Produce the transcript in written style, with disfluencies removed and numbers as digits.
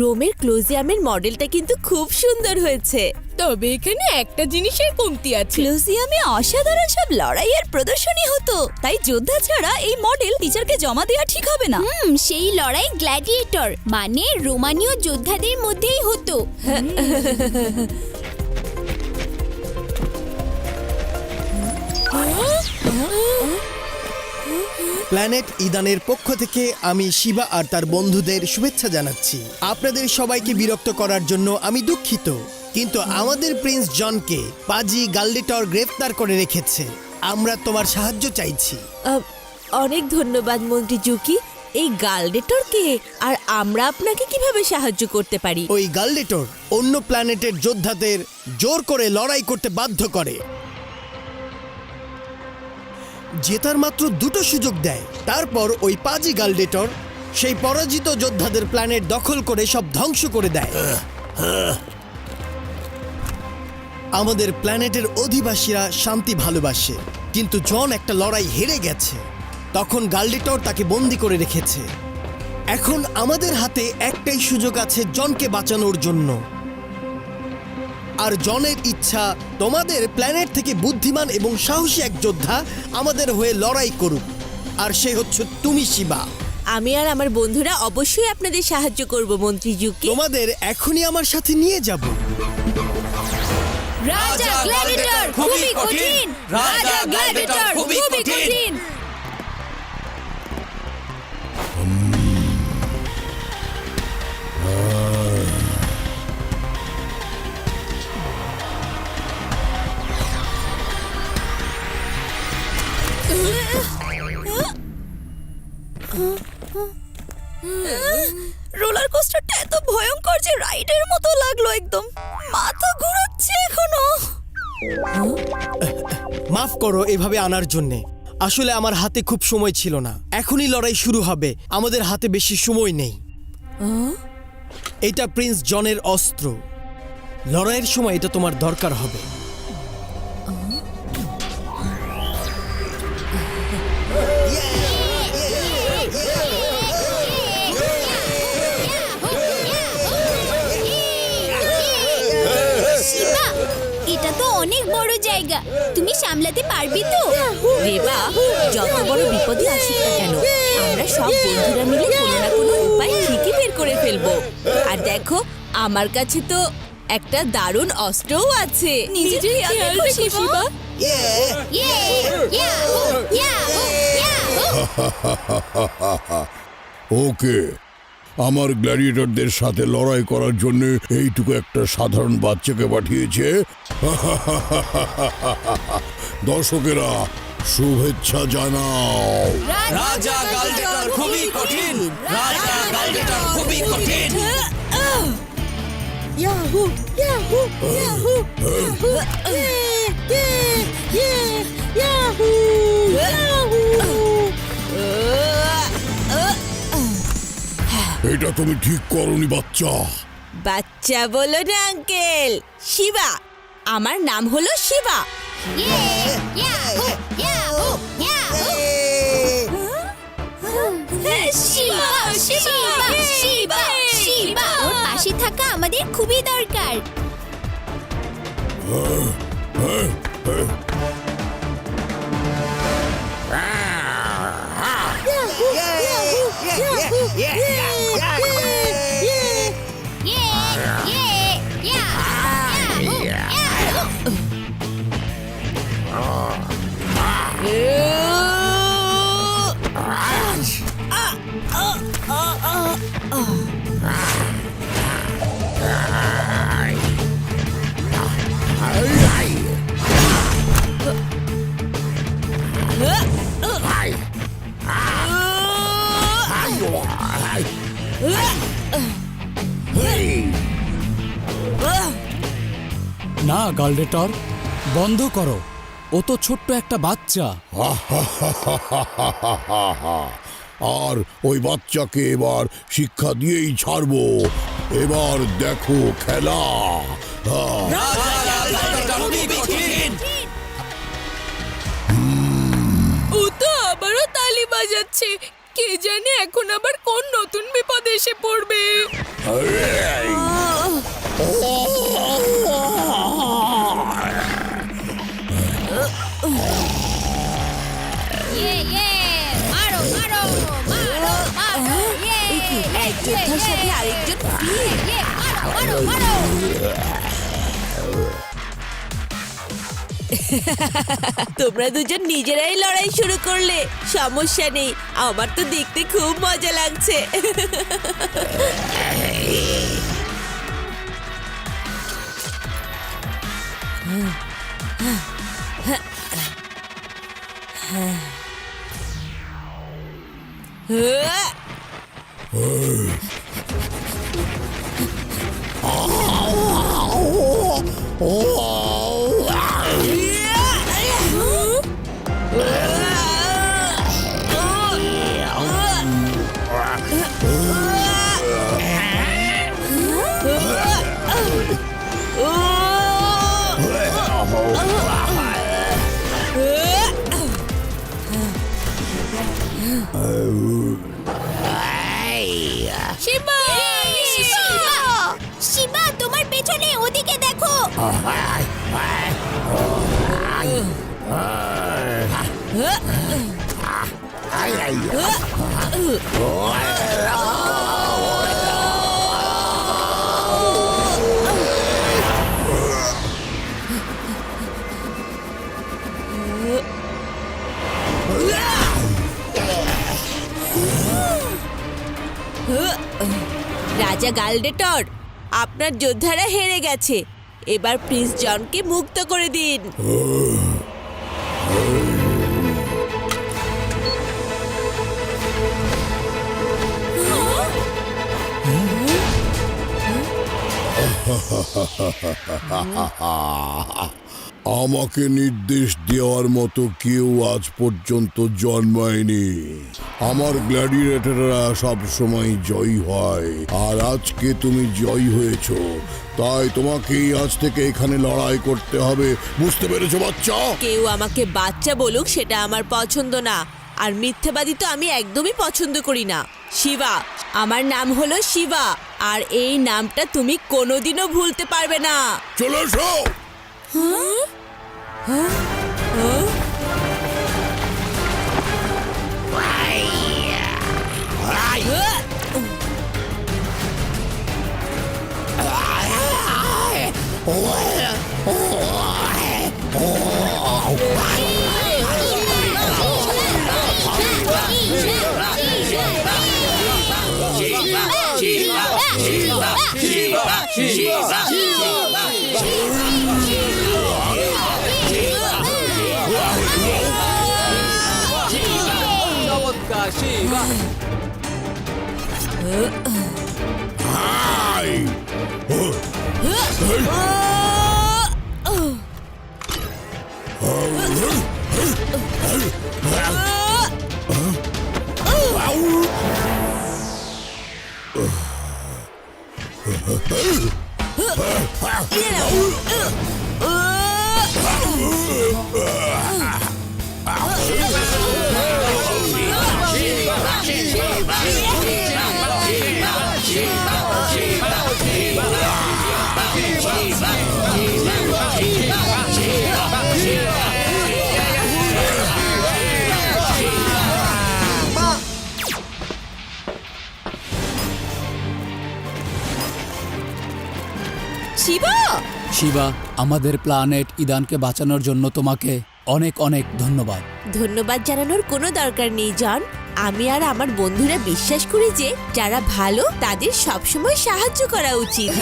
রোমের ক্লোজিয়ামের মডেলটা কিন্তু খুব সুন্দর হয়েছে। তবে এখানে একটা জিনিসের কমতি আছে। ক্লোজিয়ামে অসাধারণ সব লড়াইয়ের প্রদর্শনী হতো, তাই যোদ্ধা ছাড়া এই মডেল টিচারকে জমা দেওয়া ঠিক হবে না। সেই লড়াই গ্ল্যাডিয়েটর মানে রোমানীয় যোদ্ধাদের মধ্যেই হতো। প্ল্যানেট ইদানের পক্ষ থেকে আমি শিবা আর তার বন্ধুদের শুভেচ্ছা জানাচ্ছি। আপনাদের সবাইকে বিরক্ত করার জন্য আমি দুঃখিত, কিন্তু আমাদের প্রিন্স জনকে পাজি গাল্ডেটর গ্রেফতার করে রেখেছে। আমরা তোমার সাহায্য চাইছি। অনেক ধন্যবাদ মন্ত্রী জুকি। এই গাল্ডেটর কে, আর আমরা আপনাকে কিভাবে সাহায্য করতে পারি? ওই গাল্ডেটর অন্য প্ল্যানেটের যোদ্ধাদের জোর করে লড়াই করতে বাধ্য করে, জেতার মাত্র দুটো সুযোগ দেয়। তারপর ওই পাজি গাল্ডেটর সেই পরাজিত যোদ্ধাদের প্ল্যানেট দখল করে সব ধ্বংস করে দেয়। আমাদের প্ল্যানেটের অধিবাসীরা শান্তি ভালোবাসে, কিন্তু জন একটা লড়াই হেরে গেছে। তখন গাল্ডেটর তাকে বন্দি করে রেখেছে। এখন আমাদের হাতে একটাই সুযোগ আছে জনকে বাঁচানোর জন্য। আর জনের ইচ্ছা তোমাদের প্ল্যানেট থেকে বুদ্ধিমান এবং সাহসী এক যোদ্ধা আমাদের হয়ে লড়াই করুক, আর সে হচ্ছে তুমি শিবা। আমি আর আমার বন্ধুরা অবশ্যই আপনাদের সাহায্য করব মন্ত্রী জুকি। তোমাদের এখনই আমার সাথে নিয়ে যাব। রাজা গ্ল্যাডিয়েটর খুবই কঠিন। রাজা গ্ল্যাডিয়েটর খুবই কঠিন। রোলার কোস্টারটা এত ভয়ঙ্কর যে রাইডের মতো লাগলো, একদম মাথা ঘোরাচ্ছে এখনো। মাফ করো এভাবে আনার জন্যে। আসলে আমার হাতে খুব সময় ছিল না। এখনই লড়াই শুরু হবে, আমাদের হাতে বেশি সময় নেই। এটা প্রিন্স জনের অস্ত্র। লড়াইয়ের সময় এটা তোমার দরকার হবে। শিবা, এটা তো অনেক বড় জায়গা, তুমি সামলাতে পারবি তো? রেবা, যত বড় বিপদই আসুক না কেন, আমরা সব বন্ধুরা মিলে কোনো না কোনো উপায় ঠিকই বের করে ফেলবো। আর দেখো, আমার কাছে তো একটা দারুণ অস্ত্রও আছে। নিজের খেয়াল রেখো, শিবা। ওকে, আমার গ্ল্যাডিয়েটরদের সাথে লড়াই করার জন্য এইটুকু একটা সাধারণ বাচ্চাকে পাঠিয়েছে। দর্শকেরা শুভেচ্ছা জানাও। রাজা গাল্ডেটর খুবই কঠিন। রাজা গাল্ডেটর খুবই কঠিন। Yahoo Yahoo Yahoo Yahoo Yahoo. এটা তুমি ঠিক করনি বাচ্চা। বাচ্চা বলো না আঙ্কেল। শিবা, আমার নাম হলো শিবা। শিবা, শিবা, শিবা, শিবা, ওর পাশে থাকা আমাদের খুবই দরকার। না গাল্ডেটর, বন্ধ করো। ও তো ছোট্ট একটা বাচ্চা। আর ওই বাচ্চাকে এবার শিক্ষা দিয়েই ছাড়বো। এবার দেখো খেলা। রাজা গাল্ডেটর খুবই কঠিন। ও তো আবারও তালি বাজাচ্ছে। কে জানে এখন আবার কোন নতুন বিপদ এসে পড়বে। মারো মারো মারো মারো এক যোদ্ধার সাথে আরেকজন বীর। মারো মারো মারো তোমরা দুজন নিজেরাই লড়াই শুরু করলে, সমস্যা নেই, আমার তো দেখতে খুব মজা লাগছে। শিবা শিবা শিবা তোমার পেছনে ওদিকে দেখো রাজা গালডেটর, আপনার যোদ্ধারা হেরে গেছে, এবার প্রিন্স জনকে মুক্ত করে দিন। আমাকে নির্দেশ দেওয়ার মতো কেউ আজ পর্যন্ত জন্মায়নি। আমার গ্ল্যাডিয়েটররা সব সময় জয়ী হয়, আর আজকে তুমি জয়ী হয়েছো, তাই তোমাকেই আজ থেকে এখানে লড়াই করতে হবে। বুঝতে পেরেছো বাচ্চা? কেউ আমাকে বাচ্চা বলুক সেটা আমার পছন্দ না, আর মিথ্যাবাদী তো আমি একদমই পছন্দ করি না। শিবা, আমার নাম হলো শিবা, আর এই নামটা তুমি কোনোদিনও ভুলতে পারবে না। চলে এসো। চমৎকার শিবা। হাই! শিবা, শিবা, আমাদের প্ল্যানেট ইদানকে বাঁচানোর জন্য তোমাকে অনেক অনেক ধন্যবাদ। ধন্যবাদ জানানোর কোনো দরকার নেই জন। আমি আর আমার বন্ধুরা বিশ্বাস করি যে যারা ভালো তাদের সবসময় সাহায্য করা উচিত।